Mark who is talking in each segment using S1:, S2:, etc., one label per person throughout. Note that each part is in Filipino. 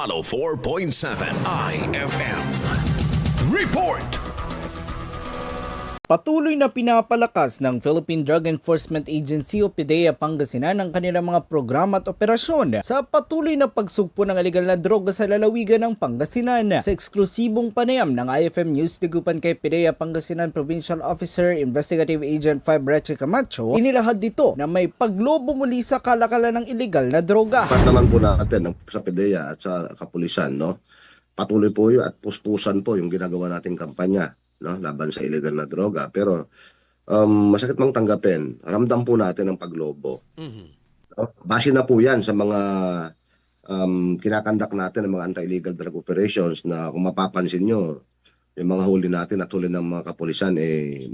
S1: 4.7 IFM. Report!
S2: Patuloy na pinapalakas ng Philippine Drug Enforcement Agency o PDEA Pangasinan ang kanilang mga programa at operasyon sa patuloy na pagsugpo ng illegal na droga sa lalawigan ng Pangasinan. Sa eksklusibong panayam ng IFM News digupan kay PDEA Pangasinan Provincial Officer Investigative Agent 5 Reche Camacho, inilahad dito na may paglobo muli sa kalakalan ng illegal na droga.
S3: Part naman po natin sa PDEA at sa kapulisan, no? Patuloy po yun at puspusan po yung ginagawa nating kampanya, no, laban sa illegal na droga. Pero masakit mang tanggapin, ramdam po natin ang paglobo. No? Base na po yan sa mga kinakandak natin ng mga anti-illegal drug operations na kung mapapansin nyo, yung mga huli natin at huli ng mga kapulisan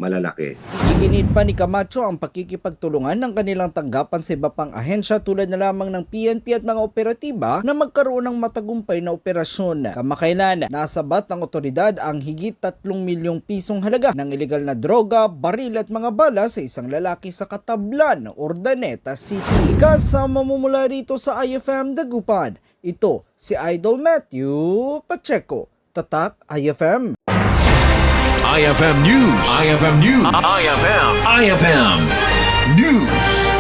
S3: malalaki.
S2: Iginit pa ni Camacho ang pakikipagtulungan ng kanilang tanggapan sa iba pang ahensya tulad na lamang ng PNP at mga operatiba na magkaroon ng matagumpay na operasyon. Kamakailan, nasabat ng otoridad ang higit 3 milyong pisong halaga ng illegal na droga, baril at mga bala sa isang lalaki sa Katablan, Urdaneta City. Kasama mo mula rito sa IFM Dagupan, ito si Idol Matthew Pacheco. Tatak IFM.
S1: IFM News. IFM News. IFM News.